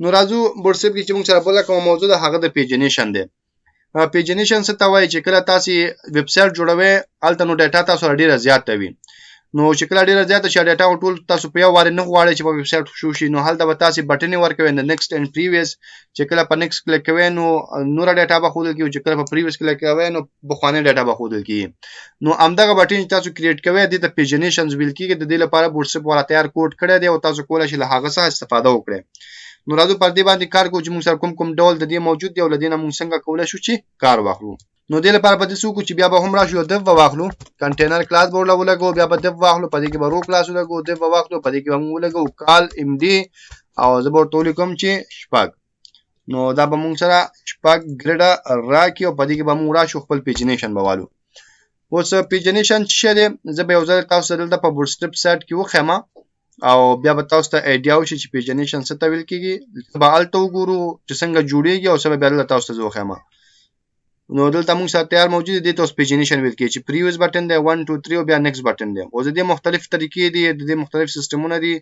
نو راځو WhatsApp کې چې موږ سره بل کوم موضوع ده هغه د پیجنیشن دی. پیجنیشن څه ته وایي چې کله تاسو ویب سټ جوړوي الته نو ډاټا تاسو ډیره زیاته وي. نو چې کله ډیره زیاته شي ډاټا ټول تاسو په یو واره نه غواړئ چې په ویب سټ شو شي نو هلته به تاسو بټن ورکوي د نیکسټ اند پریویس چې کله په نیکسټ کلیک کوئ نو نور ډاټا به خودل کیږي چې کله په پریویس کلیک کوئ نو بخوانه ډاټا به خودل کیږي. نو امدغه بټن تاسو کریټ کوئ د پیجنیشنز ویل کیږي د دې لپاره WhatsApp والا تیار کوډ کړی دی او تاسو کولای شئ له هغه څخه استفاده وکړئ. نو راځو پر دې باندې کار کوو چې موږ سره کوم ډول د دې موجود دی او لدینه موږ څنګه کولای شو چې کار واخلو. نو دې لپاره په دې سوکو چې بیا به هم راشو د واخلو کنټینر کلاس بورډ ولګو بیا به د واخلو په دې کې به رو کلاس ولګو د واخلو په دې کې به موږ ولګو کال ام ډي او زبر ټول کوم چې شپږ. نو دا به موږ سره شپږ ګریډه راکې او په دې کې به موږ راشو خپل پیجنیشن بوالو. اوس پیجنیشن څه دی زه به یو ځل تاسو دلته په WhatsApp سایت کې وخمه او بیا به تاسو ته ایډیا وشي چې پیجنیشن څه ته ویل کیږي به الته وګورو چې څنګه جوړیږي او سبب بیا تاسو ته وخمه. نو دلته موږ سره تیار موجود دي تاسو پیجنیشن ویل کیږي چې پریویس بٹن دی 1 2 3 او بیا نیکسټ بٹن دی. او د دې مختلف طریقې دي د دې مختلف سیستمونه دي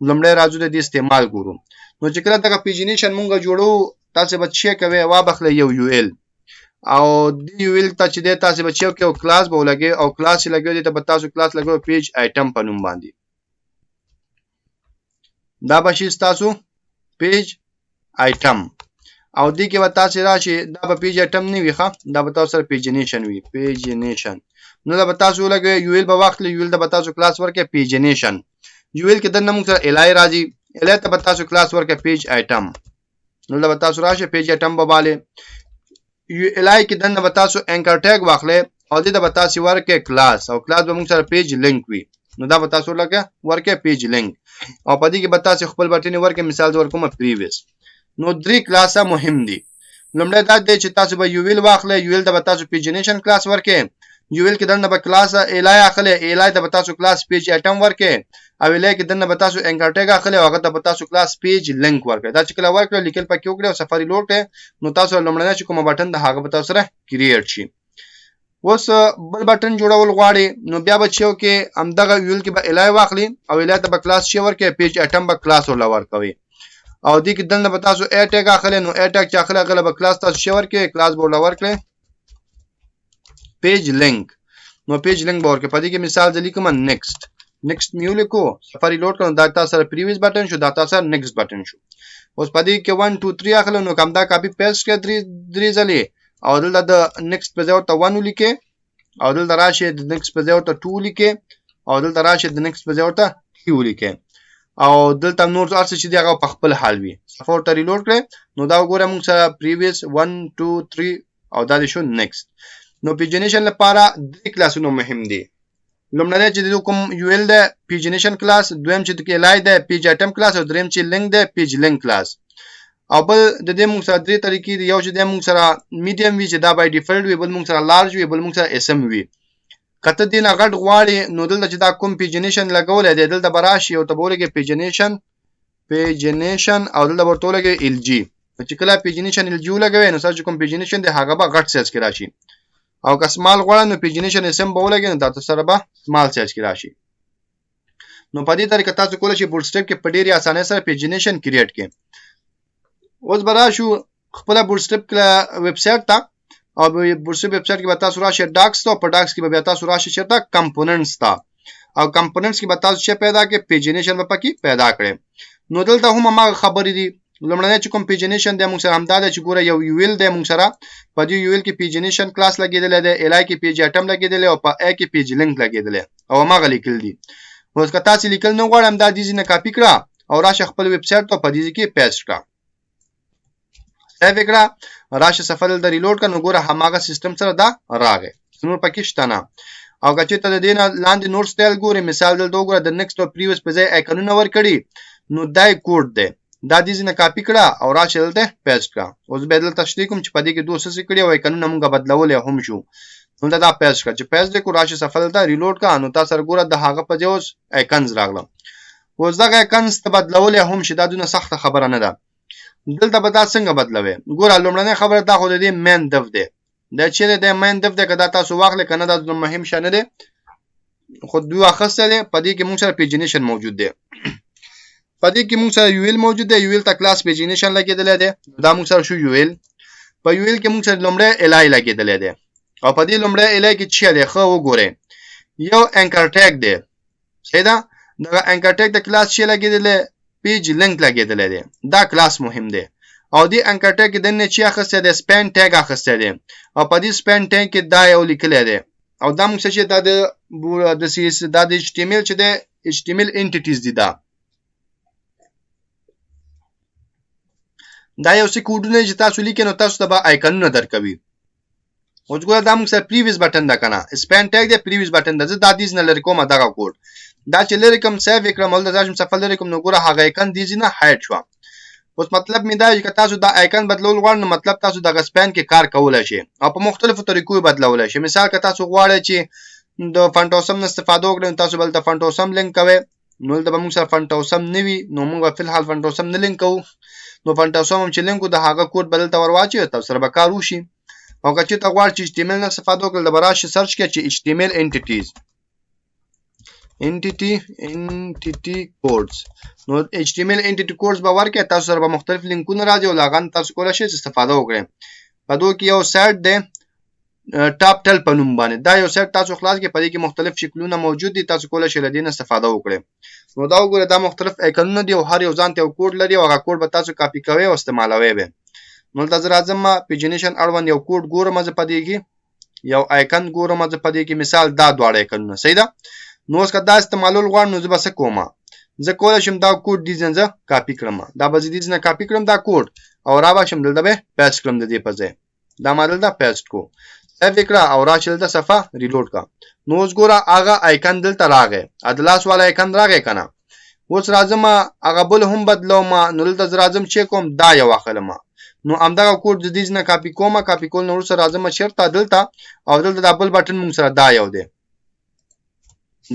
لمړی راځو د دې استعمال ګورو. نو چې کله دا پیجنیشن موږ جوړو تاسو به چی کوي وابخله یو یو ال او دی یو ال ته چې د تاسو به چیو کې کلاس به ولګي او کلاس لګوي ته به تاسو کلاس لګوي پیج آیټم په نوم باندې دا به شي تاسو پیج آیټم او دې کې به تاسو راشي دا به پیج آیټم نه وي ښه دا به تاسو سره پیجنیشن وي پیجنیشن. نو دا به تاسو لګوي یو ال به وخت یو ال د به تاسو کلاس ورکه پیجنیشن یو ال کې د نوم سره الای راځي الای ته به تاسو کلاس ورکه پیج آیټم. نو دا به تاسو راشي پیج آیټم به باله یو الای کې دنه به تاسو انکر ټیګ واخلې او دې د به تاسو ورکه کلاس او کلاس به موږ سره پیج لینک وي. نو دا به تاسو لکه ورکه پیج لینک او په دې کې به تاسو خپل بټن ورکه مثال ورکوم پریویس. نو درې کلاسه مهم دي. لومړی دا دی چې تاسو به یو ویل واخلئ یو ویل د به تاسو پیجنیشن کلاس ورکه یو ویل کې دنه به کلاس الای اخلي الای د به تاسو کلاس پیج آیټم ورکه او الای کې دنه به تاسو انکر ټیګ اخلي او هغه د به تاسو کلاس پیج لینک ورکه. دا چې کله ورکړل لیکل پکې وکړي او سفاری لوډ کړئ نو تاسو لومړی چې کوم بټن د هغه به تاسو سره کریټ شي. اوس بل بټن جوړول غواړي نو بیا به چیو کې امدغه ویل کې به الای واخلي او الای ته به کلاس شي ورکه پیج آیټم به کلاس ول ورکوي او دې کې دنه به تاسو ا ټیګ اخلي نو ا ټیګ چې اخلي غل به کلاس تاسو شي ورکه کلاس بورډ ورکړي پیج لینک. نو پیج لینک به ورکه په دې کې مثال ځلی کوم نیکسټ میو لیکو سفاری لوډ کړو دا تاسو سره پریویس بٹن شو دا تاسو سره نیکسټ بٹن شو. اوس په دې کې 1 2 3 اخلو نو کوم دا کاپی پیسټ کړئ درې ځلې او دلته د نیکسټ په ځای ورته 1 ولیکئ او دلته راشي د نیکسټ په ځای ورته 2 ولیکئ او دلته راشي د نیکسټ په ځای ورته 3 ولیکئ او دلته نور څه چې دی هغه په خپل حال وي. سفارت ریلوډ کړئ نو دا وګورئ موږ سره پریویس 1 2 3 او دا شو نیکسټ. نو پیجنیشن لپاره درې کلاسونه مهم دي. لومړی چې د کوم یو ال د پیجنیشن کلاس دویم چې د الای د پیج آیټم کلاس او دریم چې لینک د پیج لینک کلاس او بل د دې موږ سره درې طریقې دي. یو چې د موږ سره میډیم وي چې دا بای ډیفالت وي بل موږ سره لارج وي بل موږ سره اس ام وي. کته دین غټ غواړي نو دلته چې دا کوم پیجنیشن لګول دی دلته براشي او ته بولګي پیجنیشن او دلته ورته لګي ال جی چې کله پیجنیشن ال جی لګوي نو سره کوم پیجنیشن دی هغه به غټ سایز کې راشي او که سمال غواړي نو پیجنیشن اسم بولګي نو دا سره به سمال سایز کې راشي. نو په دې طریقه تاسو کولای شئ بوټسټریپ کې په ډېری اسانه سره پیجنیشن کریټ کړئ. اوس براشو خپل بوټسټریپ ویب سټ ته او بوټسټریپ ویب سټ کې به تاسو راشي ډاکس ته په ډاکس کې به تاسو راشي چرته کمپوننټس ته او کمپوننټس کې به تاسو چې پیدا کې پیجنیشن په پکې پیدا کړئ. نو دلته هم ما خبرې دي لومړی چې کوم پیجنیشن د موږ سره همدا چې ګوره یو یو ال د موږ سره په دې یو ال کې پیجنیشن کلاس لګیدل دی الای کې پیج آیټم لګیدل او په ا کې پیج لینک لګیدل او ما غلیکل دي. اوس که تاسو لیکل نه غواړم دا دې نه کاپی کړه او راشه خپل ویب سټ ته په دې کې پیسټ کړه سیو کړه راشه سفر د ریلوډ کړه نو ګوره هماغه سیستم سره دا راغی نور پکې شته نه. او که چې ته د دې نه لاندې نور سټایل ګورې مثال دلته وګوره د نیکسټ او پریویس په ځای آیکنونه ورکړي نو دای کوډ دی دا دې نه کاپی کړه او راشه دلته پیسټ کړه. اوس به دلته تشریح کوم چې په دې کې دوه څه کړي او آیکنونه موږ بدلول هم شو نو دا پیسټ کړه چې پیسټ کو راشه سفر دلته ریلوډ کړه نو تاسو ګوره د هغه په ځای اوس آیکنز راغله. اوس دا آیکنز ته بدلول هم شي دا دونه سخت خبره نه ده. دلته به دا څنګه بدلوي ګوره لومړنۍ خبره دا خو د دې مین دف دی دا چې د مین دف د کدا تاسو واخلې کنه دا مهم شنه دی خو دوه اخسته دی په دې کې موږ سره پیجنیشن موجود دی. پدې کې موږ سره UL موجود دی. UL ته کلاس پیجینیشن لګیدل دی. دا موږ سره شو UL. په UL کې موږ سره لومړی LI لګیدل دی او په دې لومړی LI کې څه دی خو وګورئ یو انکر ټیګ دی. صحیح ده. دا انکر ټیګ د کلاس څه لګیدل پیج لینک لګیدل دی. دا کلاس مهم دی او دې انکر ټیګ د نه چې اخسته دی سپین ټیګ اخسته دی او په دې سپین ټیګ کې دا یو لیکل دی او دا موږ چې د CSS دا د HTML چې د HTML انټیټیز دي. دا یو څه کوډونه چې تاسو لیکئ نو تاسو ته به آیکنونه درکوي. اوس ګوره دا موږ سره پریویس بټن ده کنه سپین ټیګ دی پریویس بټن ده. زه دا دیز نه لري کوم دغه کوډ دا چې لري کوم سیو وکړم ول دا چې صفه لري کوم نو ګوره هغه آیکن دیز نه هایډ شو. اوس مطلب می دا چې تاسو دا آیکن بدلول غواړئ نو مطلب تاسو د سپین کې کار کولای شئ او په مختلفو طریقو بدلولای شئ. مثال که تاسو غواړئ چې د فانټوسم نه استفاده وکړئ تاسو بل ته فانټوسم لینک کوئ نو د موږ سره فانټوسم نه وي نو موږ په الحال فانټوسم نه لینک کوو نو فانټوسم چې لینک د هغه کوډ بدل ته ورواچي تاسو سره به کار وشي. او که چې ته غواړئ چې HTML نه استفاده وکړئ د براش سرچ کې چې HTML entity codes نو HTML entity codes به ورکړئ تاسو سره به مختلف لینکونه راځي او لاغان تاسو کولای شئ استفاده وکړئ. په دوی کې یو سایت دی ټاپ ټل په نوم باندې دا یو سایت تاسو خلاص کې پدې کې مختلف شکلونه موجود دي تاسو کولای شئ لدین استفاده وکړئ. نو دا وګورئ دا مختلف آیکنونه دي او هر یو ځان ته یو کوډ لري او هغه کوډ به تاسو کاپی کوئ او استعمالوي به. نو تاسو راځم ما پیجینیشن اړوند یو کوډ ګورم زه پدې کې یو آیکن ګورم زه پدې کې مثال دا دواړه آیکنونه صحیح ده. نو اوس که دا استعمالول غواړم نو زه به څه کوم زه کولای شم دا کوډ ډیزاین زه کاپی کړم دا به زه ډیزاین کاپی کړم دا کوډ او را به شم دلته به پیسټ کړم د دې په ځای دا ماډل دا پیسټ کو سیو وکړه او را چل د صفه ریلوډ کا. نو اوس ګوره هغه آیکن دلته راغی ادلاس والا آیکن راغی کنه. اوس راځم هغه بل هم بدلوم نو دلته راځم چې کوم دا یو اخلم نو امدغه کوډ د دې نه کاپی کوم کاپی کول نو سره راځم چیرته دلته او دلته د بل بٹن موږ سره دا یو دی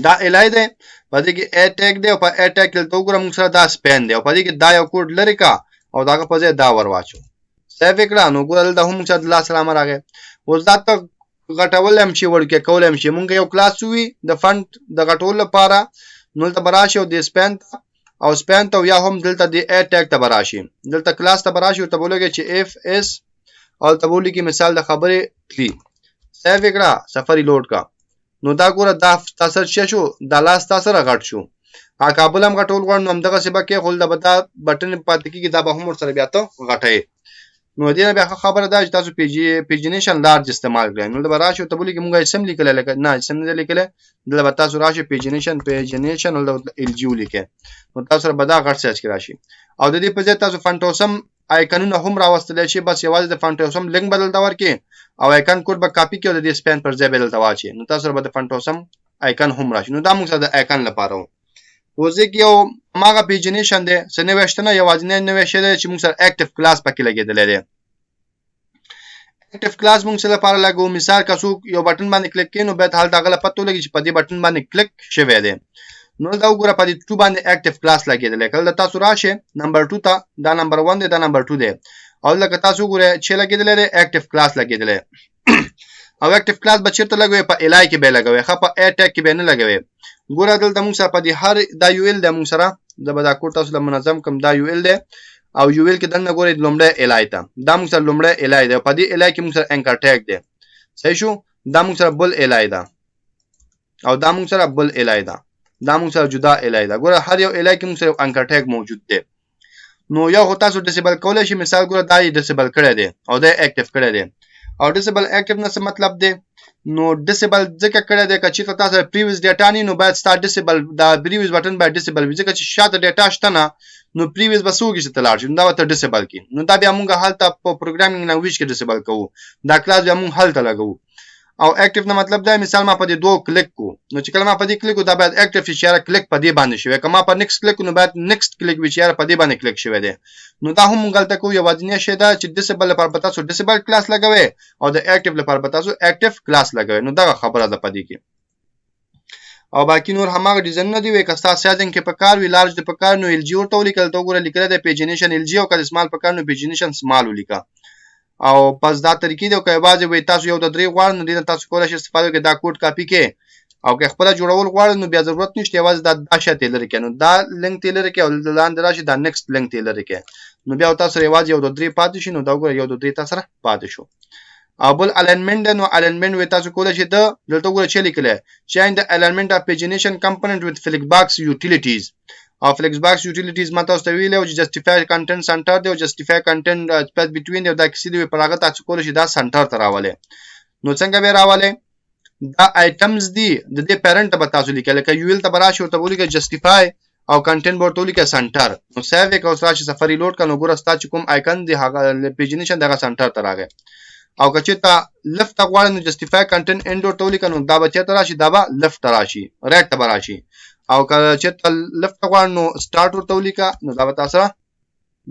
دا الای دی په دې کې ا ټیګ دی او په ا ټیګ کې تو ګورم موږ سره دا سپین دی او په دې کې دا یو کوډ لري کا او داغه په ځای دا ورواچو سیو وکړه نو ګورل دا هم چې د الله سلام راغی. اوس دا ته غټول هم شي ورکه کول هم شي مونږ یو کلاس وی د فند د غټول لپاره نو ته براشه او د سپین او سپین ته یا هم دلته د ا ټیګ ته براشي دلته کلاس ته براشي او ته بولګي چې اف اس او ته بولی کې مثال د خبره کلی سیو وکړه سفری لوډ کا نو دا ګوره دا تاسو شو د لاس تاسو غټ شو ا کابل هم غټول غوړ نو دغه سبا کې خل د بتا بٹن پاتې کې دا به هم سره بیا ته غټي نو دې بیا خبره ده چې تاسو پیجینیشن لارج استعمال کړئ نو د براشه ته بولی کې مونږه اسم لیکل لکه نه اسم نه لیکل د تاسو راشه پیجینیشن او ال جی لیکه نو تاسو به دا غټ سرچ کړئ شي او د دې په ځای تاسو فانټوسم آیکنونه هم راوستل شي بس یوازې د فانټوسم لینک بدل دا ورکې او آیکن کوډ به کاپی کې او د دې سپین پر ځای بدل تا واچي نو تاسو به د فانټوسم آیکن هم راشي. نو دا موږ د آیکن لپاره وځي کې یو ماغه پیجینیشن دی سنې وشتنه یوازې نه وشي چې موږ سره اکټیو کلاس پکې لګیدل دی. اکټیو کلاس موږ سره لپاره لګو مثال کسو یو بٹن باندې کلیک کینو به حال دا غلط پته لګي چې په دې بٹن باندې کلیک شوی دی نو دا وګوره په دې ټو باندې اکټیو کلاس لګیدل کله تاسو راشه نمبر 2 ته دا نمبر 1 دی دا نمبر 2 دی او لکه تاسو وګوره چې لګیدل دی اکټیو کلاس لګیدل او اکټیو کلاس به چیرته لګوي په الای کې به لګوي خو په ا ټیګ کې به نه لګوي. ګوره دلته موږ سره په دې هر دا یو ال د موږ سره د بدا کوټ تاسو له منظم کوم دا یو ال دی او یو ال کې دنه ګوره لومړی الای ته دا موږ سره لومړی الای دی په دې الای کې موږ سره انکر ټیګ دی صحیح شو دا موږ سره بل الای دا او دا موږ سره بل الای دا دا موږ سره جدا الای دا ګوره هر یو الای کې موږ سره انکر ټیګ موجود دی. نو یو تاسو ډیسیبل کولای شئ مثال ګوره دا ډیسیبل کړی دی او دا اکټیو کړی دی او ډیسیبل اکټیو نه څه مطلب دی نو ډیسیبل ځکه کړی دی چې تاسو پریویس ډیټا نه نو باید سٹارټ ډیسیبل دا پریویس بٹن باید ډیسیبل وي ځکه چې شاته ډیټا شته نه نو پریویس بسوږي چې تلاړ شي نو دا ته ډیسیبل کی نو دا بیا موږ حالت په پروګرامینګ لنګویج کې ډیسیبل کوو دا کلاس بیا موږ حالت لګو او اکټیو نه مطلب دا مثال ما په دې دوه کلیک کو نو چې کله ما په دې کلیک کو دا باید اکټیو اشاره کلیک په دې باندې شوی کما په نیکست کلیک نو باید نیکست کلیک اشاره په دې باندې کلیک شوی دی نو دا هم غلطه کو یو وازنه شي دا چې ډیسیبل لپاره پتا سو ډیسیبل کلاس لګوي او د اکټیو لپاره پتا سو اکټیو کلاس لګوي نو دا خبره ده په دې کې او باقی نور همغه ډیزاین نه دی وای کستا سایزینګ کې په کار وی لارج د په کار نو ال جی ورته ولیکل تو ګوره لیکل د پیجینیشن ال جی او کله سمال په کار نو پیجینیشن سمال ولیکا او پس دا طریقې دی او که بعضی وای تاسو یو د درې غوړ نه دي تاسو کولای شئ استفاده وکړئ دا کوډ کاپی کې او که خپل جوړول غواړئ نو بیا ضرورت نشته یوازې دا شی ته لري کنه دا لینک ته لري کې او لاندې راشي دا نیکسټ لینک ته لري کې نو بیا تاسو یوازې یو 2 3 پاتې شي نو دا وګورئ یو 2 3 تاسو پاتې شو او بل الاینمنت نو الاینمنت وې تاسو کولای شئ دلته وګورئ چې لیکل change the alignment of pagination component with flexbox utilities او flexbox utilities ما تاسو ته ویلو چې justify content center دی او justify content space between دی دا کیسې دی پر هغه تاسو کولای شئ دا سنټر ته راولې نو څنګه به راولې دا آیټمز دی د دې پیرنټ به تاسو لیکل کې یو ویل ته براشي او ته بولی کې justify او کنټینټ ورته لیکه سنټر نو سیو یک او سره سفری لوډ کنه ګور استا چې کوم آیکن دی هغه پیجنیشن دغه سنټر ته راغی او که چې تا لفت غواړئ نو جسټیفای کنټینټ اند ورته لیکه نو دا به چیرته راشي دا به لفت راشي رائټ ته راشي او که چې تا لفت غواړئ نو سٹارټ ورته لیکه نو دا به تاسو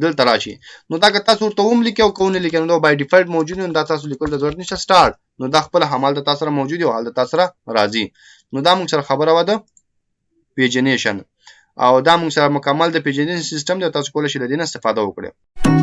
دلته راشي نو دا که تاسو ورته هم لیکو کوونه لیکو نو بای ډیفالت موجود نو دا تاسو لیکل د ضرورت نشته سٹارټ نو دا خپل حمال د تاسو سره موجود او حال د تاسو سره راځي نو دا موږ سره خبره وده پیجنیشن او دا موږ سره مکمل د پیجنیشن سیستم دی تاسو کولای شئ د دې استفاده وکړئ